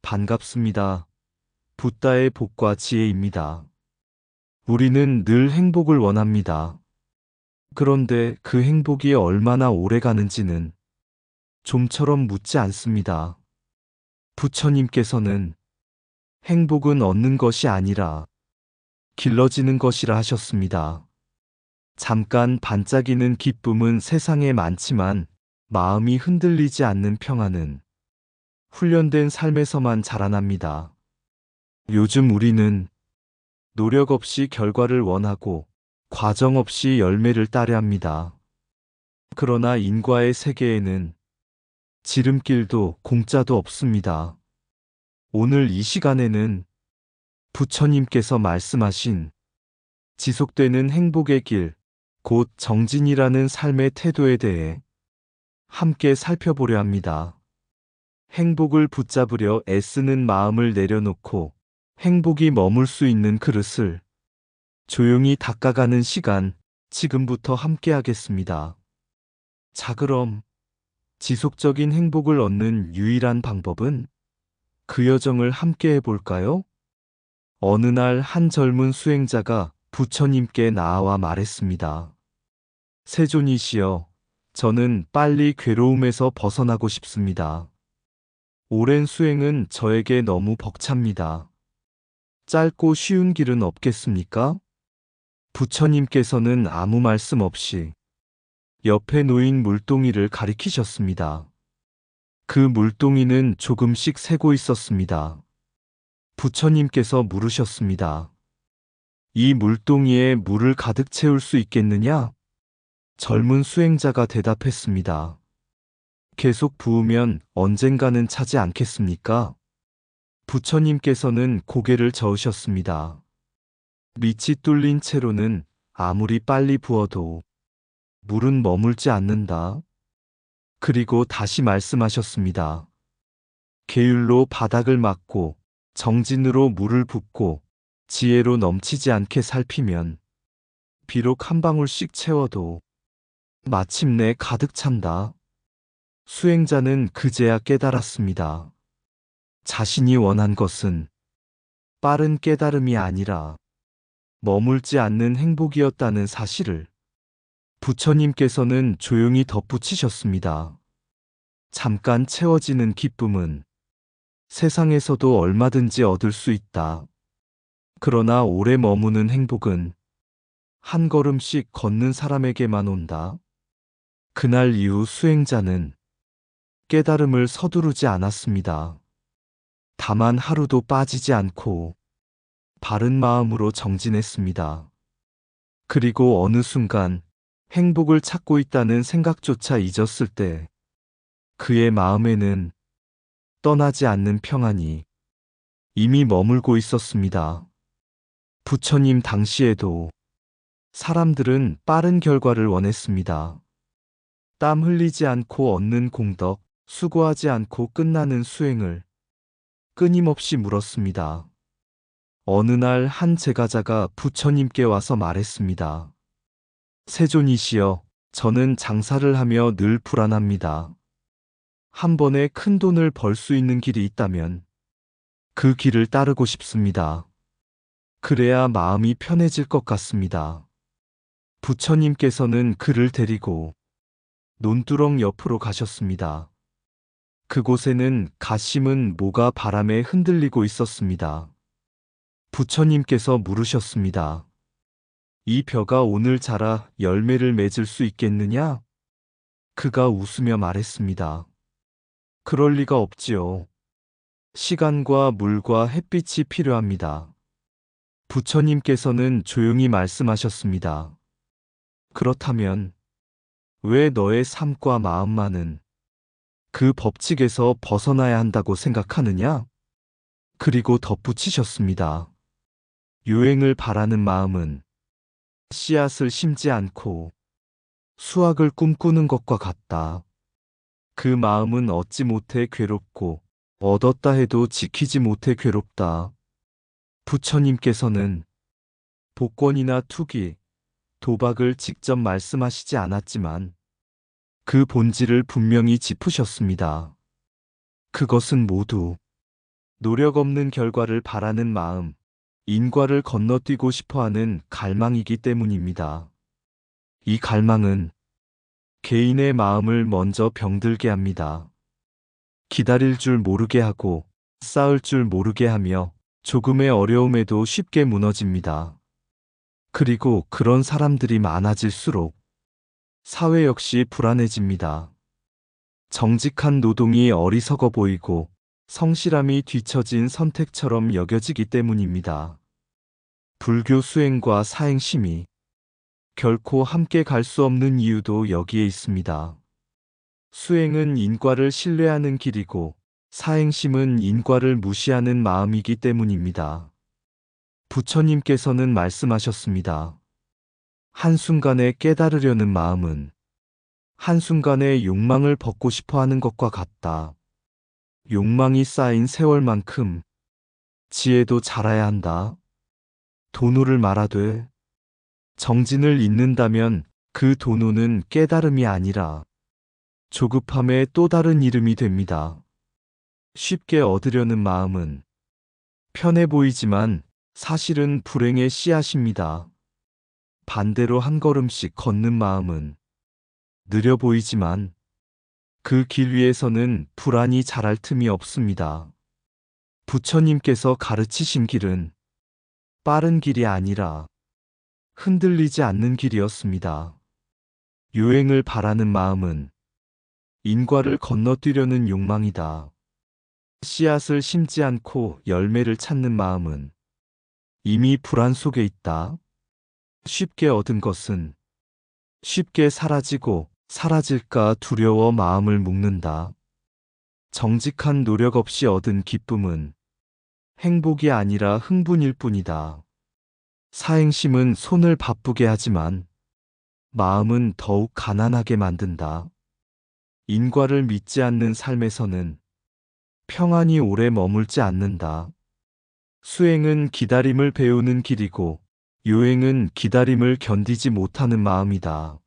반갑습니다. 붓다의 복과 지혜입니다. 우리는 늘 행복을 원합니다. 그런데 그 행복이 얼마나 오래 가는지는 좀처럼 묻지 않습니다. 부처님께서는 행복은 얻는 것이 아니라 길러지는 것이라 하셨습니다. 잠깐 반짝이는 기쁨은 세상에 많지만 마음이 흔들리지 않는 평안은 훈련된 삶에서만 자라납니다. 요즘 우리는 노력 없이 결과를 원하고 과정 없이 열매를 따려 합니다. 그러나 인과의 세계에는 지름길도 공짜도 없습니다. 오늘 이 시간에는 부처님께서 말씀하신 지속되는 행복의 길, 곧 정진이라는 삶의 태도에 대해 함께 살펴보려 합니다. 행복을 붙잡으려 애쓰는 마음을 내려놓고 행복이 머물 수 있는 그릇을 조용히 닦아가는 시간, 지금부터 함께 하겠습니다. 자, 그럼 지속적인 행복을 얻는 유일한 방법은 그 여정을 함께 해볼까요? 어느 날 한 젊은 수행자가 부처님께 나아와 말했습니다. 세존이시여, 저는 빨리 괴로움에서 벗어나고 싶습니다. 오랜 수행은 저에게 너무 벅찹니다. 짧고 쉬운 길은 없겠습니까? 부처님께서는 아무 말씀 없이 옆에 놓인 물동이를 가리키셨습니다. 그 물동이는 조금씩 새고 있었습니다. 부처님께서 물으셨습니다. 이 물동이에 물을 가득 채울 수 있겠느냐? 젊은 수행자가 대답했습니다. 계속 부으면 언젠가는 차지 않겠습니까? 부처님께서는 고개를 저으셨습니다. 밑이 뚫린 채로는 아무리 빨리 부어도 물은 머물지 않는다. 그리고 다시 말씀하셨습니다. 계율로 바닥을 막고 정진으로 물을 붓고 지혜로 넘치지 않게 살피면 비록 한 방울씩 채워도 마침내 가득 찬다. 수행자는 그제야 깨달았습니다. 자신이 원한 것은 빠른 깨달음이 아니라 머물지 않는 행복이었다는 사실을 부처님께서는 조용히 덧붙이셨습니다. 잠깐 채워지는 기쁨은 세상에서도 얼마든지 얻을 수 있다. 그러나 오래 머무는 행복은 한 걸음씩 걷는 사람에게만 온다. 그날 이후 수행자는 깨달음을 서두르지 않았습니다. 다만 하루도 빠지지 않고 바른 마음으로 정진했습니다. 그리고 어느 순간 행복을 찾고 있다는 생각조차 잊었을 때 그의 마음에는 떠나지 않는 평안이 이미 머물고 있었습니다. 부처님 당시에도 사람들은 빠른 결과를 원했습니다. 땀 흘리지 않고 얻는 공덕, 수고하지 않고 끝나는 수행을 끊임없이 물었습니다. 어느 날 한 제가자가 부처님께 와서 말했습니다. 세존이시여, 저는 장사를 하며 늘 불안합니다. 한 번에 큰 돈을 벌 수 있는 길이 있다면 그 길을 따르고 싶습니다. 그래야 마음이 편해질 것 같습니다. 부처님께서는 그를 데리고 논두렁 옆으로 가셨습니다. 그곳에는 갓 심은 모가 바람에 흔들리고 있었습니다. 부처님께서 물으셨습니다. 이 벼가 오늘 자라 열매를 맺을 수 있겠느냐? 그가 웃으며 말했습니다. 그럴 리가 없지요. 시간과 물과 햇빛이 필요합니다. 부처님께서는 조용히 말씀하셨습니다. 그렇다면 왜 너의 삶과 마음만은 그 법칙에서 벗어나야 한다고 생각하느냐? 그리고 덧붙이셨습니다. 유행을 바라는 마음은 씨앗을 심지 않고 수확을 꿈꾸는 것과 같다. 그 마음은 얻지 못해 괴롭고 얻었다 해도 지키지 못해 괴롭다. 부처님께서는 복권이나 투기, 도박을 직접 말씀하시지 않았지만 그 본질을 분명히 짚으셨습니다. 그것은 모두 노력 없는 결과를 바라는 마음, 인과를 건너뛰고 싶어하는 갈망이기 때문입니다. 이 갈망은 개인의 마음을 먼저 병들게 합니다. 기다릴 줄 모르게 하고 쌓을 줄 모르게 하며 조금의 어려움에도 쉽게 무너집니다. 그리고 그런 사람들이 많아질수록 사회 역시 불안해집니다. 정직한 노동이 어리석어 보이고 성실함이 뒤처진 선택처럼 여겨지기 때문입니다. 불교 수행과 사행심이 결코 함께 갈 수 없는 이유도 여기에 있습니다. 수행은 인과를 신뢰하는 길이고 사행심은 인과를 무시하는 마음이기 때문입니다. 부처님께서는 말씀하셨습니다. 한순간에 깨달으려는 마음은 한순간에 욕망을 벗고 싶어 하는 것과 같다. 욕망이 쌓인 세월만큼 지혜도 자라야 한다. 도노를 말하되 정진을 잇는다면 그 도노는 깨달음이 아니라 조급함의 또 다른 이름이 됩니다. 쉽게 얻으려는 마음은 편해 보이지만 사실은 불행의 씨앗입니다. 반대로 한 걸음씩 걷는 마음은 느려 보이지만 그 길 위에서는 불안이 자랄 틈이 없습니다. 부처님께서 가르치신 길은 빠른 길이 아니라 흔들리지 않는 길이었습니다. 요행을 바라는 마음은 인과를 건너뛰려는 욕망이다. 씨앗을 심지 않고 열매를 찾는 마음은 이미 불안 속에 있다. 쉽게 얻은 것은 쉽게 사라지고 사라질까 두려워 마음을 묶는다. 정직한 노력 없이 얻은 기쁨은 행복이 아니라 흥분일 뿐이다. 사행심은 손을 바쁘게 하지만 마음은 더욱 가난하게 만든다. 인과를 믿지 않는 삶에서는 평안이 오래 머물지 않는다. 수행은 기다림을 배우는 길이고 요행은 기다림을 견디지 못하는 마음이다.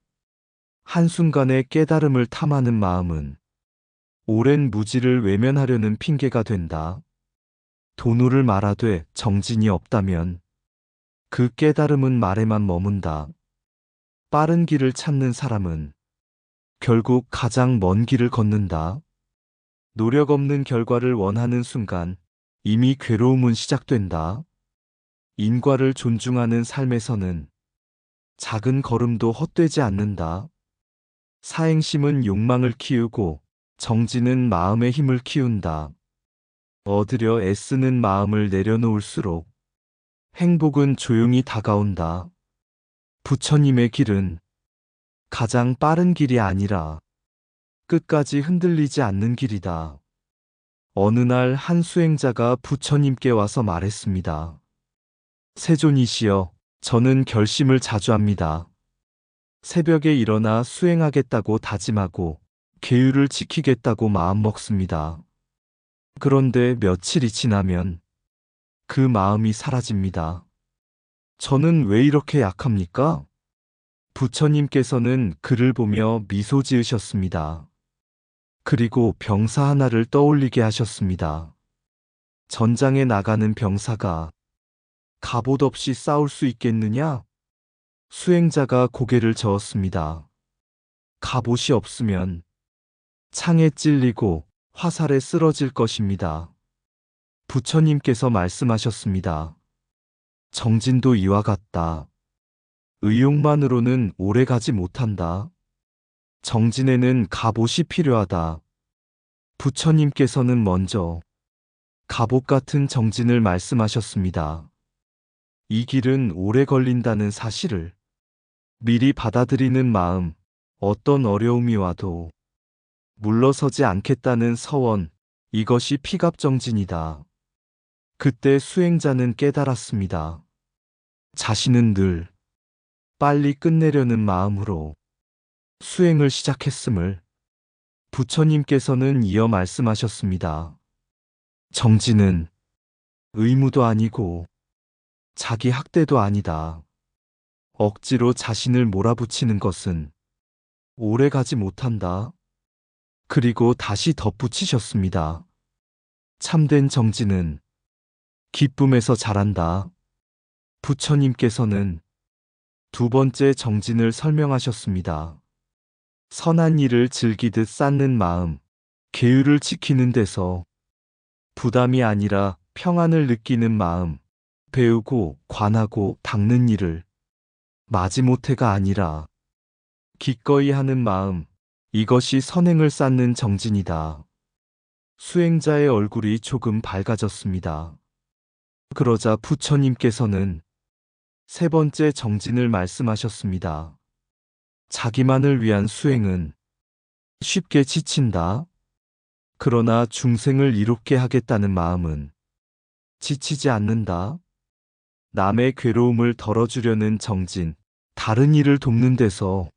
한순간의 깨달음을 탐하는 마음은 오랜 무지를 외면하려는 핑계가 된다. 도노를 말하되 정진이 없다면 그 깨달음은 말에만 머문다. 빠른 길을 찾는 사람은 결국 가장 먼 길을 걷는다. 노력 없는 결과를 원하는 순간 이미 괴로움은 시작된다. 인과를 존중하는 삶에서는 작은 걸음도 헛되지 않는다. 사행심은 욕망을 키우고 정진은 마음의 힘을 키운다. 얻으려 애쓰는 마음을 내려놓을수록 행복은 조용히 다가온다. 부처님의 길은 가장 빠른 길이 아니라 끝까지 흔들리지 않는 길이다. 어느 날 한 수행자가 부처님께 와서 말했습니다. 세존이시여, 저는 결심을 자주 합니다. 새벽에 일어나 수행하겠다고 다짐하고 계율을 지키겠다고 마음먹습니다. 그런데 며칠이 지나면 그 마음이 사라집니다. 저는 왜 이렇게 약합니까? 부처님께서는 그를 보며 미소 지으셨습니다. 그리고 병사 하나를 떠올리게 하셨습니다. 전장에 나가는 병사가 갑옷 없이 싸울 수 있겠느냐? 수행자가 고개를 저었습니다. 갑옷이 없으면 창에 찔리고 화살에 쓰러질 것입니다. 부처님께서 말씀하셨습니다. 정진도 이와 같다. 의욕만으로는 오래 가지 못한다. 정진에는 갑옷이 필요하다. 부처님께서는 먼저 갑옷 같은 정진을 말씀하셨습니다. 이 길은 오래 걸린다는 사실을 미리 받아들이는 마음, 어떤 어려움이 와도 물러서지 않겠다는 서원, 이것이 피갑정진이다. 그때 수행자는 깨달았습니다. 자신은 늘 빨리 끝내려는 마음으로 수행을 시작했음을. 부처님께서는 이어 말씀하셨습니다. 정진은 의무도 아니고 자기 학대도 아니다. 억지로 자신을 몰아붙이는 것은 오래 가지 못한다. 그리고 다시 덧붙이셨습니다. 참된 정진은 기쁨에서 자란다. 부처님께서는 두 번째 정진을 설명하셨습니다. 선한 일을 즐기듯 쌓는 마음, 계율을 지키는 데서 부담이 아니라 평안을 느끼는 마음, 배우고 관하고 닦는 일을 마지못해가 아니라 기꺼이 하는 마음, 이것이 선행을 쌓는 정진이다. 수행자의 얼굴이 조금 밝아졌습니다. 그러자 부처님께서는 세 번째 정진을 말씀하셨습니다. 자기만을 위한 수행은 쉽게 지친다. 그러나 중생을 이롭게 하겠다는 마음은 지치지 않는다. 남의 괴로움을 덜어주려는 정진, 다른 이를 돕는 데서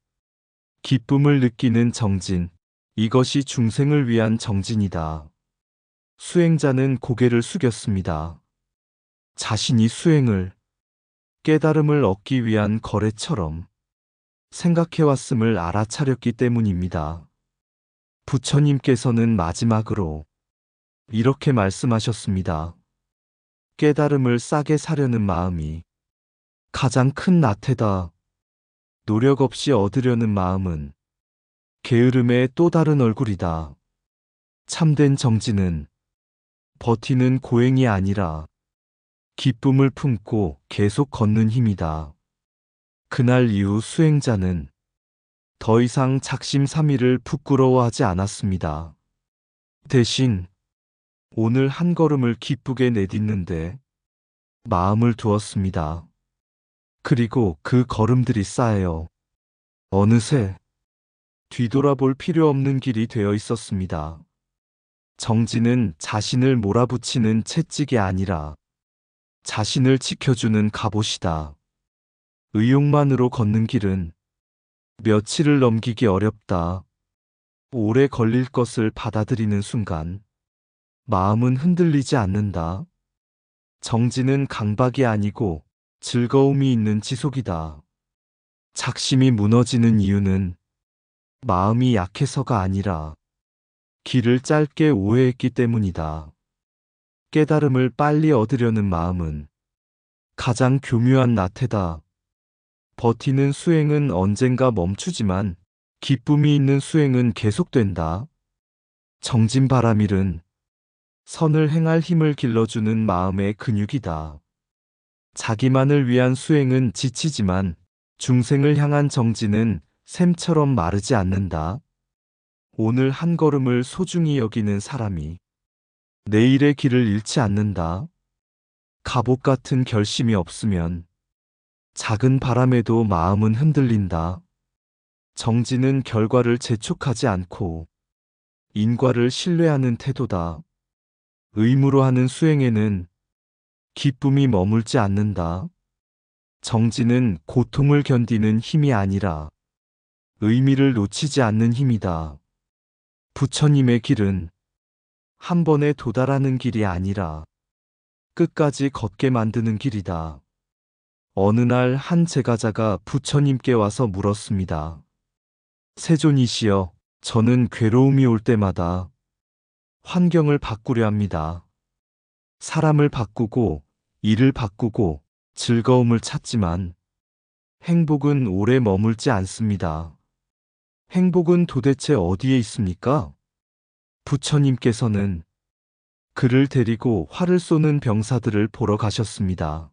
기쁨을 느끼는 정진, 이것이 중생을 위한 정진이다. 수행자는 고개를 숙였습니다. 자신이 수행을, 깨달음을 얻기 위한 거래처럼 생각해왔음을 알아차렸기 때문입니다. 부처님께서는 마지막으로 이렇게 말씀하셨습니다. 깨달음을 싸게 사려는 마음이 가장 큰 나태다. 노력 없이 얻으려는 마음은 게으름의 또 다른 얼굴이다. 참된 정진은 버티는 고행이 아니라 기쁨을 품고 계속 걷는 힘이다. 그날 이후 수행자는 더 이상 작심삼일을 부끄러워하지 않았습니다. 대신 오늘 한 걸음을 기쁘게 내딛는데 마음을 두었습니다. 그리고 그 걸음들이 쌓여 어느새 뒤돌아볼 필요 없는 길이 되어 있었습니다. 정진은 자신을 몰아붙이는 채찍이 아니라 자신을 지켜주는 갑옷이다. 의욕만으로 걷는 길은 며칠을 넘기기 어렵다. 오래 걸릴 것을 받아들이는 순간 마음은 흔들리지 않는다. 정진은 강박이 아니고 즐거움이 있는 지속이다. 작심이 무너지는 이유는 마음이 약해서가 아니라 길을 짧게 오해했기 때문이다. 깨달음을 빨리 얻으려는 마음은 가장 교묘한 나태다. 버티는 수행은 언젠가 멈추지만 기쁨이 있는 수행은 계속된다. 정진바라밀은 선을 행할 힘을 길러주는 마음의 근육이다. 자기만을 위한 수행은 지치지만 중생을 향한 정진은 샘처럼 마르지 않는다. 오늘 한 걸음을 소중히 여기는 사람이 내일의 길을 잃지 않는다. 갑옷 같은 결심이 없으면 작은 바람에도 마음은 흔들린다. 정진은 결과를 재촉하지 않고 인과를 신뢰하는 태도다. 의무로 하는 수행에는 기쁨이 머물지 않는다. 정진은 고통을 견디는 힘이 아니라 의미를 놓치지 않는 힘이다. 부처님의 길은 한 번에 도달하는 길이 아니라 끝까지 걷게 만드는 길이다. 어느 날 한 제가자가 부처님께 와서 물었습니다. 세존이시여, 저는 괴로움이 올 때마다 환경을 바꾸려 합니다. 사람을 바꾸고 일을 바꾸고 즐거움을 찾지만 행복은 오래 머물지 않습니다. 행복은 도대체 어디에 있습니까? 부처님께서는 그를 데리고 활을 쏘는 병사들을 보러 가셨습니다.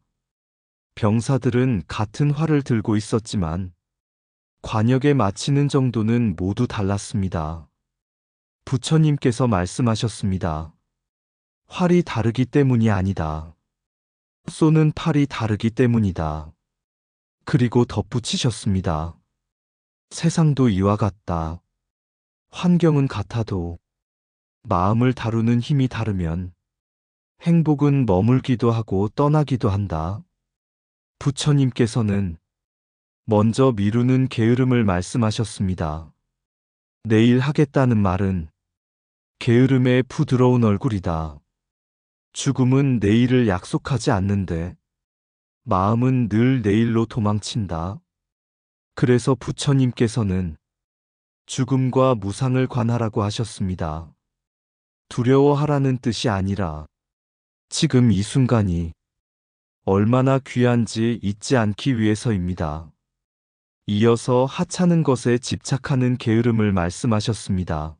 병사들은 같은 활을 들고 있었지만 관역에 맞히는 정도는 모두 달랐습니다. 부처님께서 말씀하셨습니다. 활이 다르기 때문이 아니다. 쏘는 팔이 다르기 때문이다. 그리고 덧붙이셨습니다. 세상도 이와 같다. 환경은 같아도 마음을 다루는 힘이 다르면 행복은 머물기도 하고 떠나기도 한다. 부처님께서는 먼저 미루는 게으름을 말씀하셨습니다. 내일 하겠다는 말은 게으름의 부드러운 얼굴이다. 죽음은 내일을 약속하지 않는데 마음은 늘 내일로 도망친다. 그래서 부처님께서는 죽음과 무상을 관하라고 하셨습니다. 두려워하라는 뜻이 아니라 지금 이 순간이 얼마나 귀한지 잊지 않기 위해서입니다. 이어서 하찮은 것에 집착하는 게으름을 말씀하셨습니다.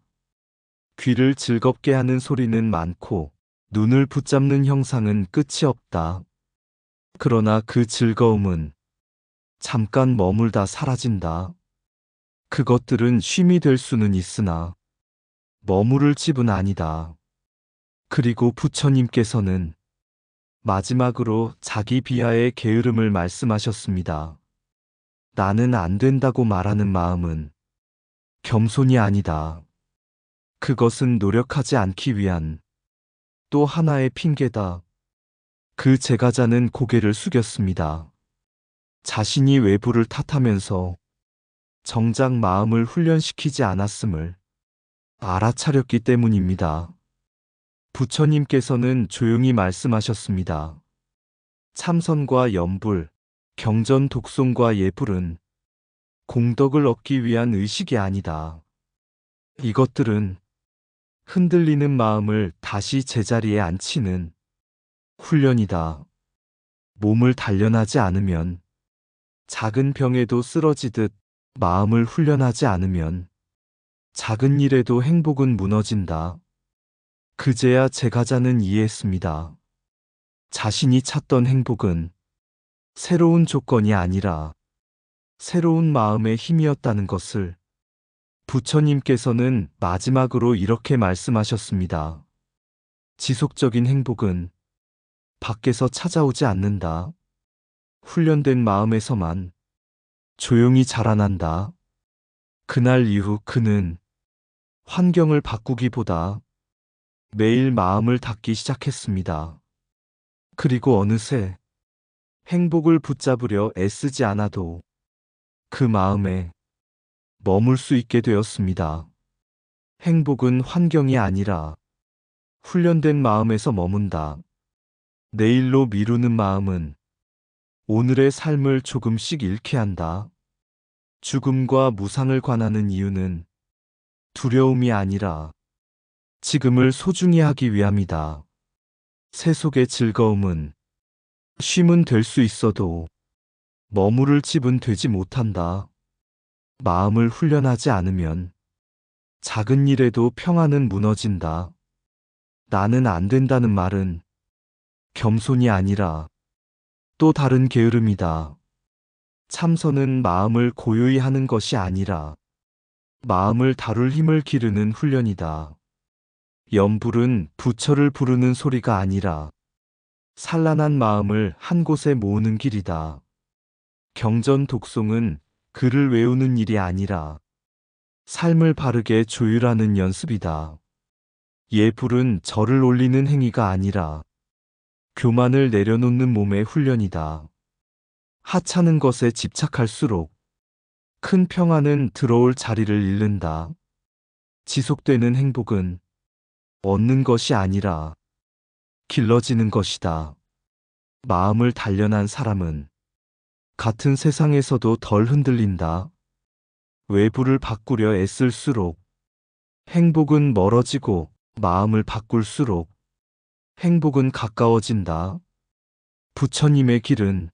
귀를 즐겁게 하는 소리는 많고 눈을 붙잡는 형상은 끝이 없다. 그러나 그 즐거움은 잠깐 머물다 사라진다. 그것들은 쉼이 될 수는 있으나 머무를 집은 아니다. 그리고 부처님께서는 마지막으로 자기 비하의 게으름을 말씀하셨습니다. 나는 안 된다고 말하는 마음은 겸손이 아니다. 그것은 노력하지 않기 위한 또 하나의 핑계다. 그 제가자는 고개를 숙였습니다. 자신이 외부를 탓하면서 정작 마음을 훈련시키지 않았음을 알아차렸기 때문입니다. 부처님께서는 조용히 말씀하셨습니다. 참선과 염불, 경전 독송과 예불은 공덕을 얻기 위한 의식이 아니다. 이것들은 흔들리는 마음을 다시 제자리에 앉히는 훈련이다. 몸을 단련하지 않으면 작은 병에도 쓰러지듯 마음을 훈련하지 않으면 작은 일에도 행복은 무너진다. 그제야 제가자는 이해했습니다. 자신이 찾던 행복은 새로운 조건이 아니라 새로운 마음의 힘이었다는 것을. 부처님께서는 마지막으로 이렇게 말씀하셨습니다. 지속적인 행복은 밖에서 찾아오지 않는다. 훈련된 마음에서만 조용히 자라난다. 그날 이후 그는 환경을 바꾸기보다 매일 마음을 닫기 시작했습니다. 그리고 어느새 행복을 붙잡으려 애쓰지 않아도 그 마음에 머물 수 있게 되었습니다. 행복은 환경이 아니라 훈련된 마음에서 머문다. 내일로 미루는 마음은 오늘의 삶을 조금씩 잃게 한다. 죽음과 무상을 관하는 이유는 두려움이 아니라 지금을 소중히 하기 위함이다. 세속의 즐거움은 쉼은 될 수 있어도 머무를 집은 되지 못한다. 마음을 훈련하지 않으면 작은 일에도 평안은 무너진다. 나는 안 된다는 말은 겸손이 아니라 또 다른 게으름이다. 참선은 마음을 고요히 하는 것이 아니라 마음을 다룰 힘을 기르는 훈련이다. 염불은 부처를 부르는 소리가 아니라 산란한 마음을 한 곳에 모으는 길이다. 경전 독송은 글을 외우는 일이 아니라 삶을 바르게 조율하는 연습이다. 예불은 절을 올리는 행위가 아니라 교만을 내려놓는 몸의 훈련이다. 하찮은 것에 집착할수록 큰 평안은 들어올 자리를 잃는다. 지속되는 행복은 얻는 것이 아니라 길러지는 것이다. 마음을 단련한 사람은 같은 세상에서도 덜 흔들린다. 외부를 바꾸려 애쓸수록 행복은 멀어지고 마음을 바꿀수록 행복은 가까워진다. 부처님의 길은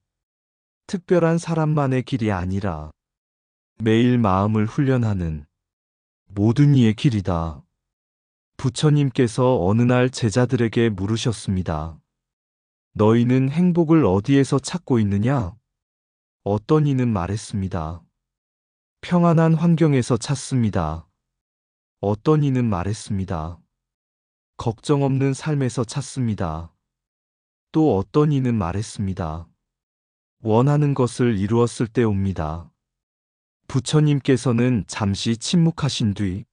특별한 사람만의 길이 아니라 매일 마음을 훈련하는 모든 이의 길이다. 부처님께서 어느 날 제자들에게 물으셨습니다. 너희는 행복을 어디에서 찾고 있느냐? 어떤 이는 말했습니다. 평안한 환경에서 찾습니다. 어떤 이는 말했습니다. 걱정 없는 삶에서 찾습니다. 또 어떤 이는 말했습니다. 원하는 것을 이루었을 때 옵니다. 부처님께서는 잠시 침묵하신 뒤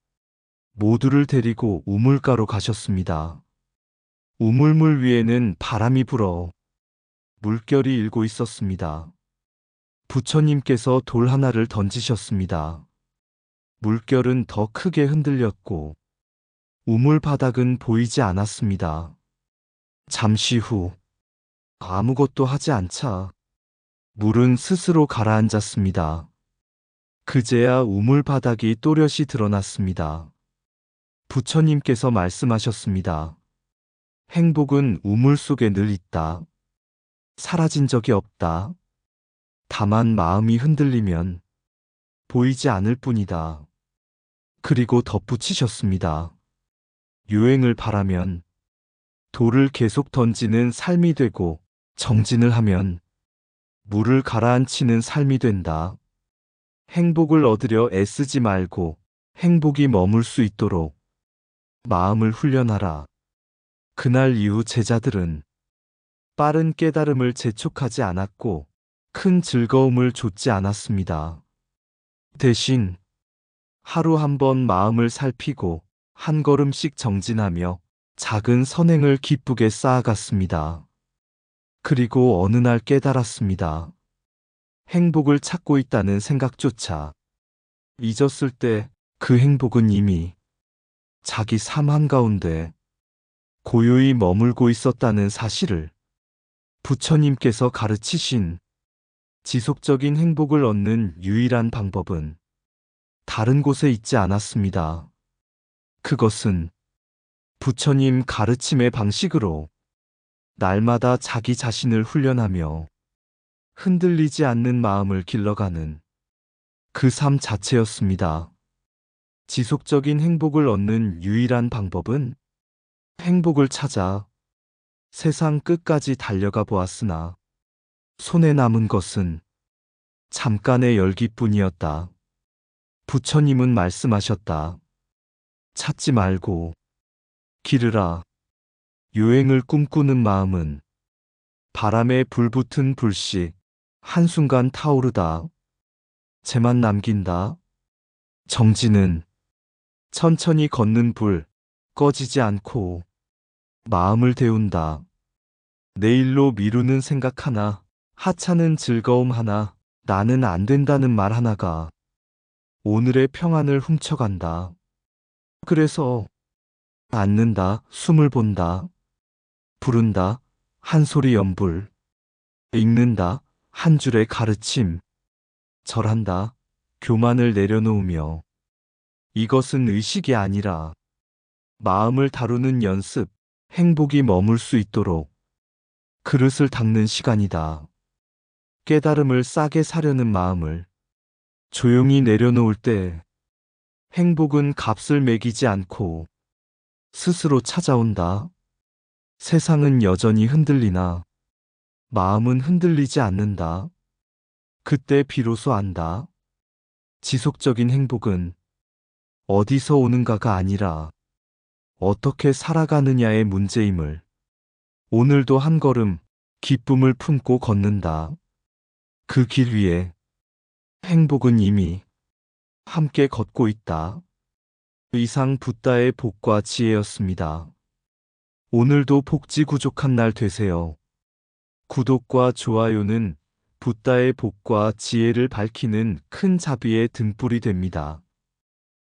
모두를 데리고 우물가로 가셨습니다. 우물물 위에는 바람이 불어 물결이 일고 있었습니다. 부처님께서 돌 하나를 던지셨습니다. 물결은 더 크게 흔들렸고 우물 바닥은 보이지 않았습니다. 잠시 후 아무것도 하지 않자 물은 스스로 가라앉았습니다. 그제야 우물 바닥이 또렷이 드러났습니다. 부처님께서 말씀하셨습니다. 행복은 우물 속에 늘 있다. 사라진 적이 없다. 다만 마음이 흔들리면 보이지 않을 뿐이다. 그리고 덧붙이셨습니다. 유행을 바라면 돌을 계속 던지는 삶이 되고, 정진을 하면 물을 가라앉히는 삶이 된다. 행복을 얻으려 애쓰지 말고 행복이 머물 수 있도록 마음을 훈련하라. 그날 이후 제자들은 빠른 깨달음을 재촉하지 않았고 큰 즐거움을 좇지 않았습니다. 대신 하루 한 번 마음을 살피고 한 걸음씩 정진하며 작은 선행을 기쁘게 쌓아갔습니다. 그리고 어느 날 깨달았습니다. 행복을 찾고 있다는 생각조차 잊었을 때 그 행복은 이미 자기 삶 한가운데 고요히 머물고 있었다는 사실을 부처님께서 가르치신 지속적인 행복을 얻는 유일한 방법은 다른 곳에 있지 않았습니다. 그것은 부처님 가르침의 방식으로 날마다 자기 자신을 훈련하며 흔들리지 않는 마음을 길러가는 그 삶 자체였습니다. 지속적인 행복을 얻는 유일한 방법은 행복을 찾아 세상 끝까지 달려가 보았으나 손에 남은 것은 잠깐의 열기뿐이었다. 부처님은 말씀하셨다. 찾지 말고 기르라. 유행을 꿈꾸는 마음은 바람에 불붙은 불씨 한순간 타오르다. 재만 남긴다. 정진은 천천히 걷는 불, 꺼지지 않고 마음을 데운다. 내일로 미루는 생각 하나, 하찮은 즐거움 하나, 나는 안 된다는 말 하나가 오늘의 평안을 훔쳐간다. 그래서 앉는다, 숨을 본다, 부른다, 한 소리 연불, 읽는다, 한 줄의 가르침, 절한다, 교만을 내려놓으며 이것은 의식이 아니라 마음을 다루는 연습, 행복이 머물 수 있도록 그릇을 닦는 시간이다. 깨달음을 싸게 사려는 마음을 조용히 내려놓을 때 행복은 값을 매기지 않고 스스로 찾아온다. 세상은 여전히 흔들리나 마음은 흔들리지 않는다. 그때 비로소 안다. 지속적인 행복은 어디서 오는가가 아니라 어떻게 살아가느냐의 문제임을 오늘도 한 걸음 기쁨을 품고 걷는다. 그 길 위에 행복은 이미 함께 걷고 있다. 이상 붓다의 복과 지혜였습니다. 오늘도 복지구족한 날 되세요. 구독과 좋아요는 붓다의 복과 지혜를 밝히는 큰 자비의 등불이 됩니다.